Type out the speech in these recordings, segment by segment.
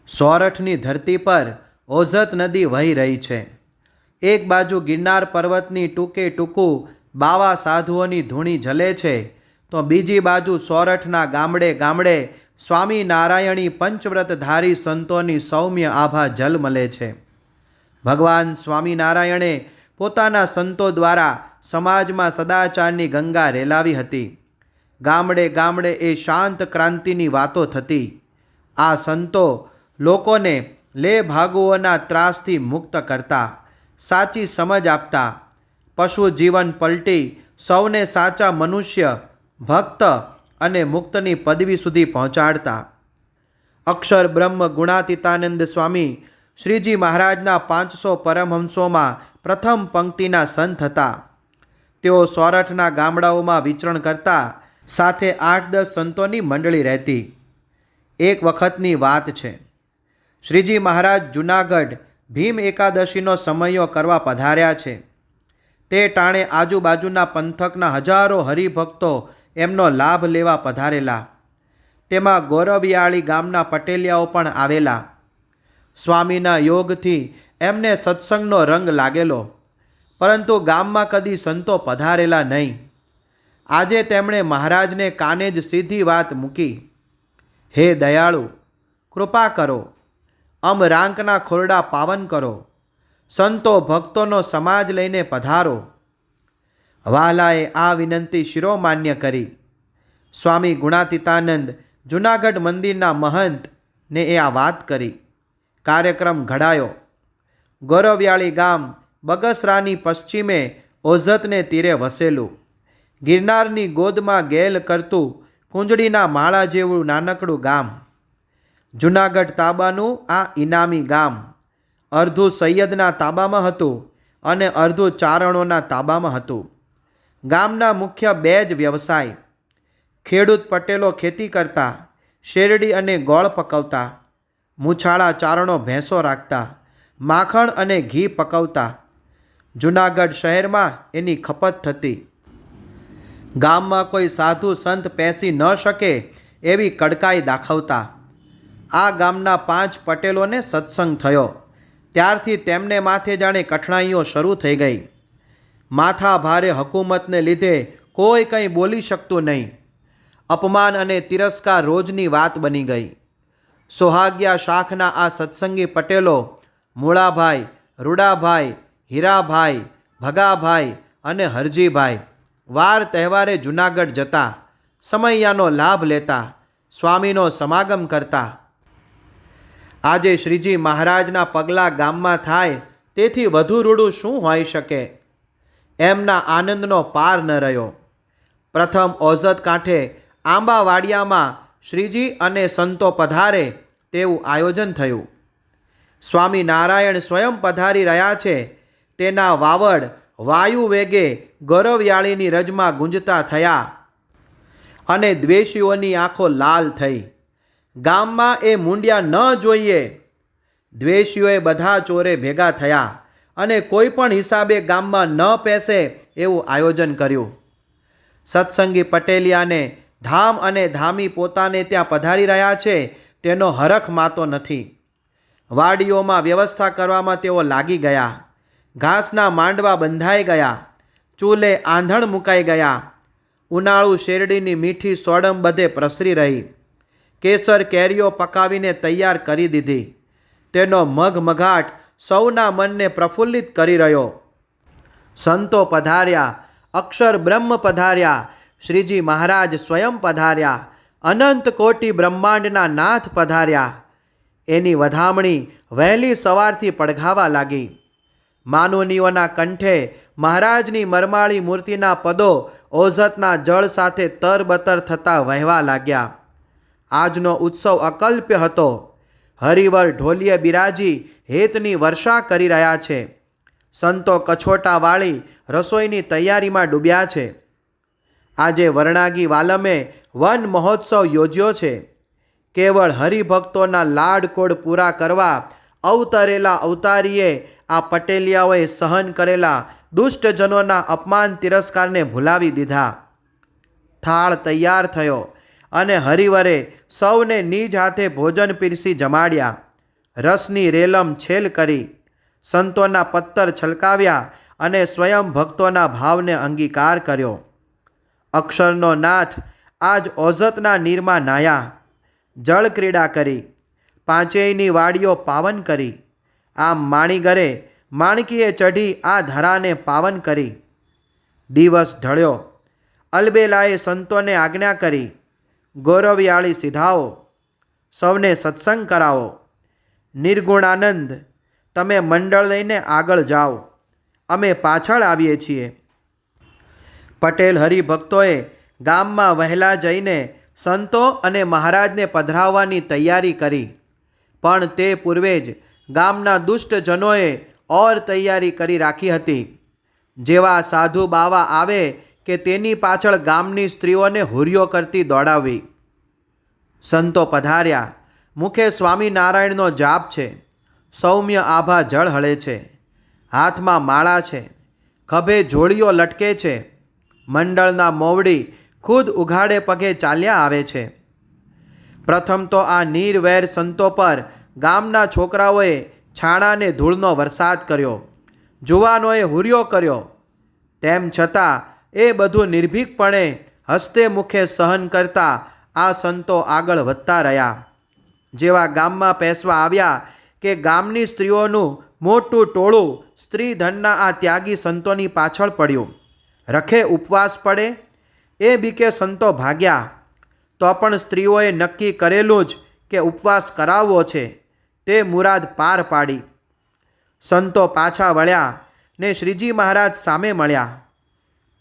સોરઠની ધરતી પર ઓઝત નદી વહી રહી છે. એક બાજુ ગિરનાર પર્વતની ટૂંકે ટૂંકું બાવા સાધુઓની ધૂણી ઝલે છે, તો બીજી બાજુ સોરઠના ગામડે ગામડે સ્વામિનારાયણી પંચવ્રતધારી સંતોની સૌમ્ય આભા ઝલમલે છે. ભગવાન સ્વામિનારાયણે પોતાના સંતો દ્વારા સમાજમાં સદાચારની ગંગા રેલાવી હતી. ગામડે ગામડે એ શાંત ક્રાંતિની વાતો થતી. આ સંતો લોકોને લે ભાગુઓના ત્રાસથી મુક્ત કરતા, સાચી સમજ આપતા, પશુ જીવન પલટી સૌને સાચા મનુષ્ય, ભક્ત અને મુક્તની પદવી સુધી પહોંચાડતા. અક્ષર બ્રહ્મ ગુણાતીતાનંદ સ્વામી શ્રીજી મહારાજના 500 પરમહંસોમાં પ્રથમ પંક્તિના સંત હતા. તેઓ સોરઠના ગામડાઓમાં વિચરણ કરતા, સાથે 8-10 સંતોની મંડળી રહેતી. એક વખતની વાત છે. શ્રીજી મહારાજ જૂનાગઢ ભીમ એકાદશીનો સમયો કરવા પધાર્યા છે. તે ટાણે આજુબાજુના પંથકના હજારો હરિભક્તો એમનો લાભ લેવા પધારેલા. તેમાં ગોરવિયાળી ગામના પટેલિયાઓ પણ આવેલા. સ્વામીના યોગથી એમને સત્સંગનો રંગ લાગેલો, પરંતુ ગામમાં કદી સંતો પધારેલા નહીં. આજે તેમણે મહારાજને કાને જ સીધી વાત મૂકી. હે દયાળુ, કૃપા કરો, રાંકના ખોરડા પાવન કરો, સંતો ભક્તોનો સમાજ લઈને પધારો. વાલાએ આ વિનંતી શિરોમાન્ય કરી. સ્વામી ગુણાતીતાનંદ જૂનાગઢ મંદિરના મહંતને એ આ વાત કરી. કાર્યક્રમ ઘડાયો. ગોરવિયાળી ગામ બગસરાની પશ્ચિમે ઓઝતને તીરે વસેલું, ગિરનારની ગોદમાં ગેલ કરતું કુંજળીના માળા જેવું નાનકડું ગામ. જૂનાગઢ તાબાનું આ ઇનામી ગામ અર્ધું સૈયદના તાબામાં હતું અને અર્ધું ચારણોના તાબામાં હતું. ગામના મુખ્ય 2 જ વ્યવસાય. ખેડૂત પટેલો ખેતી કરતા, શેરડી અને ગોળ પકવતા. મૂછાળા ચારણો ભેંસો રાખતા, માખણ અને ઘી પકવતા. જૂનાગઢ શહેરમાં એની ખપત થતી. ગામમાં કોઈ સાધુ સંત પેસી ન શકે એવી કડકાઈ દાખવતા. આ ગામના 5 પટેલોને સત્સંગ થયો ત્યારથી તેમને માથે જાણે કઠણાઈઓ શરૂ થઈ ગઈ. માથા ભારે હકુમતને લીધે કોઈ કંઈ બોલી શકતું નહીં. અપમાન અને તિરસ્કાર રોજની વાત બની ગઈ. સોહાગ્યા શાખના આ સત્સંગી પટેલો મૂળાભાઈ, રૂડાભાઈ, હીરાભાઈ, ભગાભાઈ અને હરજીભાઈ વાર તહેવારે જૂનાગઢ જતા, સમૈયાનો લાભ લેતા, સ્વામીનો સમાગમ કરતા. આજે શ્રીજી મહારાજના પગલાં ગામમાં થાય તેથી વધુ રૂડું શું હોઈ શકે? એમના આનંદનો પાર ન રહ્યો. પ્રથમ ઓઝત કાંઠે આંબાવાડિયામાં શ્રીજી અને સંતો પધારે તેવું આયોજન થયું. સ્વામિનારાયણ સ્વયં પધારી રહ્યા છે તેના વાવડ વાયુ વેગે ગોરવિયાળીની રજમાં ગુંજતા થયા અને દ્વેષીઓની આંખો લાલ થઈ. ગામમાં એ મૂંડિયા ન જોઈએ. દ્વેષીઓએ બધા ચોરે ભેગા થયા અને કોઈ પણ હિસાબે ગામમાં ન પેસે એવું આયોજન કર્યું. સત્સંગી પટેલિયાને ધામ અને ધામી પોતાને ત્યાં પધારી રહ્યા છે તેનો હરખ માતો નથી. વાડીઓમાં વ્યવસ્થા કરવામાં તેઓ લાગી ગયા. ઘાસના માંડવા બંધાઈ ગયા, ચૂલે આંધણ મુકાઈ ગયા. ઉનાળુ શેરડીની મીઠી સોડમ બધે પ્રસરી રહી. કેસર કેરીઓ પકાવીને તૈયાર કરી દીધી. તેનો મઘમઘાટ સૌના મનને પ્રફુલ્લિત કરી રહ્યો. સંતો પધાર્યા, અક્ષર બ્રહ્મ પધાર્યા, શ્રીજી મહારાજ સ્વયં પધાર્યા, અનંત કોટી બ્રહ્માંડના નાથ પધાર્યા. એની વધામણી વહેલી સવારથી પડઘાવા લાગી. માનવનીઓના કંઠે મહારાજની મરમાળી મૂર્તિના પદો ઓઝતના જળ સાથે તરબતર થતા વહેવા લાગ્યા. આજનો ઉત્સવ અકલ્પ્ય હતો. હરિવર ઢોલિયે બિરાજી હેતની વર્ષા કરી રહ્યા છે. સંતો કછોટા વાળી રસોઈની તૈયારીમાં ડૂબ્યા છે. આજે વરણાગી વાલમે વન મહોત્સવ યોજ્યો છે. કેવળ હરિભક્તોના લાડકોડ પૂરા કરવા અવતરેલા અવતારીએ આ પટેલિયાઓએ સહન કરેલા દુષ્ટજનોના અપમાન તિરસ્કારને ભૂલાવી દીધા. થાળ તૈયાર થયો અને હરિવરે સૌને નિજ હાથે ભોજન પીરસી જમાડ્યા. રસની રેલમ છેલ કરી, સંતોના પત્તર છલકાવ્યા અને સ્વયં ભક્તોના ભાવને અંગીકાર કર્યો. અક્ષરનો નાથ આજ ઓઝતના નીરમાં નાયા, જળ ક્રીડા કરી, પાંચેયની વાડીઓ પાવન કરી. આમ માણીગરે માણકીએ ચઢી આ ધરાને પાવન કરી. દિવસ ઢળ્યો, અલબેલાએ સંતોને આજ્ઞા કરી, ગૌરવયાળી સિધાઓ, સૌને સત્સંગ કરાવો. નિર્ગુણાનંદ, તમે મંડળ લઈને આગળ જાઓ, અમે પાછળ આવીએ છીએ. પટેલ હરિભક્તોએ ગામમાં વહેલા જઈને સંતો અને મહારાજને પધરાવવાની તૈયારી કરી, પણ તે પૂર્વે જ ગામના દુષ્ટજનોએ ઓર તૈયારી કરી રાખી હતી. જેવા સાધુ બાવા આવે કે તેની પાછળ ગામની સ્ત્રીઓને હુરિયો કરતી દોડાવવી. સંતો પધાર્યા, મુખે સ્વામિનારાયણનો જાપ છે, સૌમ્ય આભા જળ હળે છે, હાથમાં માળા છે, ખભે જોડીઓ લટકે છે. મંડળના મોવડી ખુદ ઉઘાડે પગે ચાલ્યા આવે છે. પ્રથમ તો આ નીરવેર સંતો પર ગામના છોકરાઓએ છાણાને ધૂળનો વરસાદ કર્યો, જુવાનોએ હુરિયો કર્યો. તેમ છતાં એ બધું નિર્ભીકપણે હસ્તે મુખે સહન કરતા આ સંતો આગળ વધતા રહ્યા. જેવા ગામમાં પેસવા આવ્યા કે ગામની સ્ત્રીઓનું મોટું ટોળું સ્ત્રી ધનના આ ત્યાગી સંતોની પાછળ પડ્યું. રખે ઉપવાસ પડે એ બીકે સંતો ભાગ્યા, તો પણ સ્ત્રીઓએ નક્કી કરેલું જ કે ઉપવાસ કરાવવો છે, તે મુરાદ પાર પાડી. સંતો પાછા વળ્યા ને શ્રીજી મહારાજ સામે મળ્યા.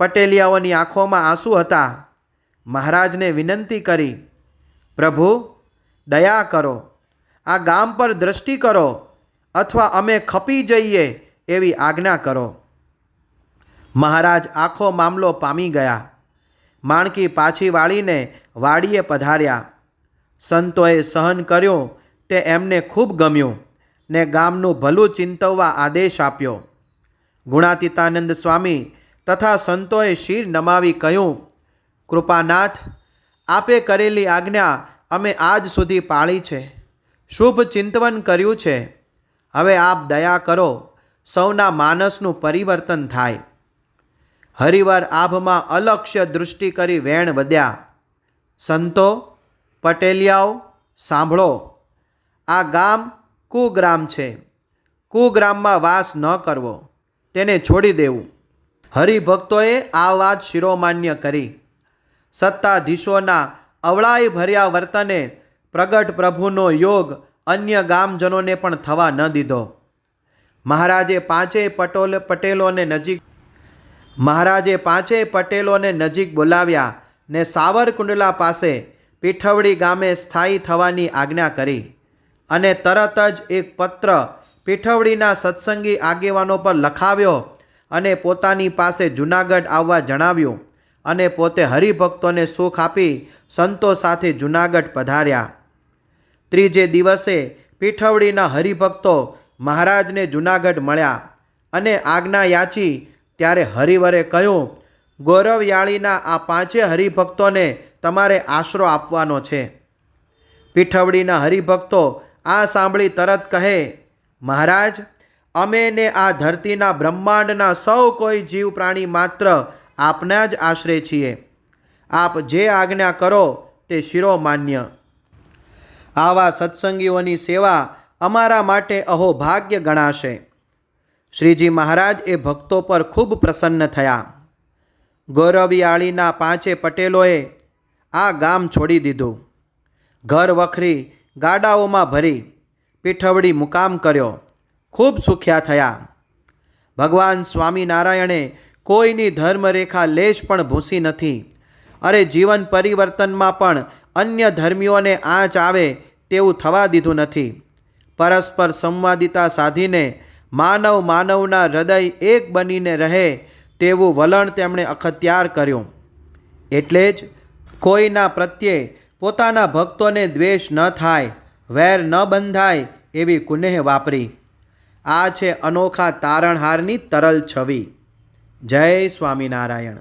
પટેલિયાઓની આંખોમાં આંસુ હતા. મહારાજને વિનંતી કરી, પ્રભુ દયા કરો, આ ગામ પર દ્રષ્ટિ કરો, અથવા અમે ખપી જઈએ એવી આજ્ઞા કરો. મહારાજ આખો મામલો પામી ગયા. માણકી પાછી વાળીને વાડીએ પધાર્યા. સંતોએ સહન કર્યું તે એમને ખૂબ ગમ્યું ને ગામનું ભલું ચિંતવવા આદેશ આપ્યો. ગુણાતીતાનંદ સ્વામી તથા સંતોએ શિર નમાવી કહ્યું, કૃપાનાથ, આપે કરેલી આજ્ઞા અમે આજ સુધી પાળી છે, શુભ ચિંતવન કર્યું છે. હવે આપ દયા કરો, સૌના માનસનું પરિવર્તન થાય. હરિવાર આભમાં અલક્ષ્ય દૃષ્ટિ કરી વેણ વધ્યા. સંતો, પટેલિયાઓ, સાંભળો, આ ગામ કુગ્રામ છે. કુગ્રામમાં વાસ ન કરવો, તેને છોડી દેવું. હરિભક્તોએ આ વાત શિરોમાન્ય કરી. સત્તાધીશોના અવળાઈ ભર્યા વર્તને પ્રગટ પ્રભુનો યોગ અન્ય ગામજનોને પણ થવા ન દીધો. મહારાજે પાંચેય પટેલોને નજીક બોલાવ્યા ને સાવરકુંડલા પાસે પીઠવડી ગામે સ્થાયી થવાની આજ્ઞા કરી અને તરત જ એક પત્ર પીઠવડીના સત્સંગી આગેવાનો પર લખાવ્યો અને પોતાની પાસે જૂનાગઢ આવવા જણાવ્યું અને પોતે હરિભક્તોને સુખ આપી સંતો સાથે જૂનાગઢ પધાર્યા. ત્રીજે દિવસે પીઠવડીના હરિભક્તો મહારાજને જૂનાગઢ મળ્યા અને આજ્ઞા યાચી. ત્યારે હરિવરે કહ્યું, ગૌરવયાળીના આ પાંચે હરિભક્તોને તમારે આશરો આપવાનો છે. પીઠવડીના હરિભક્તો આ સાંભળી તરત કહે, મહારાજ, અમે ને આ ધરતીના બ્રહ્માંડના સૌ કોઈ જીવ પ્રાણી માત્ર આપના જ આશરે છીએ. આપ જે આજ્ઞા કરો તે શિરોમાન્ય. આવા સત્સંગીઓની સેવા અમારા માટે અહોભાગ્ય ગણાશે. શ્રીજી મહારાજ એ ભક્તો પર ખૂબ પ્રસન્ન થયા. ગૌરવિયાળીના પાંચે પટેલોએ આ ગામ છોડી દીધું. ઘર વખરી ગાડાઓમાં ભરી પીઠવડી મુકામ કર્યો. ખૂબ સુખ્યા થયા. ભગવાન સ્વામિનારાયણે કોઈની ધર્મરેખા લેશ પણ ભૂંસી નથી. અરે જીવન પરિવર્તનમાં પણ અન્ય ધર્મીઓને આંચ આવે તેવું થવા દીધું નથી. પરસ્પર સંવાદિતા સાધીને માનવના હૃદય એક બનીને રહે તેવું વલણ તેમણે અખત્યાર કર્યું. એટલે જ કોઈના પ્રત્યે પોતાના ભક્તોને દ્વેષ ન થાય, વેર ન બંધાય એવી કુનેહ વાપરી. આ છે અનોખા તારણહારની તરલ છવી. જય સ્વામિનારાયણ.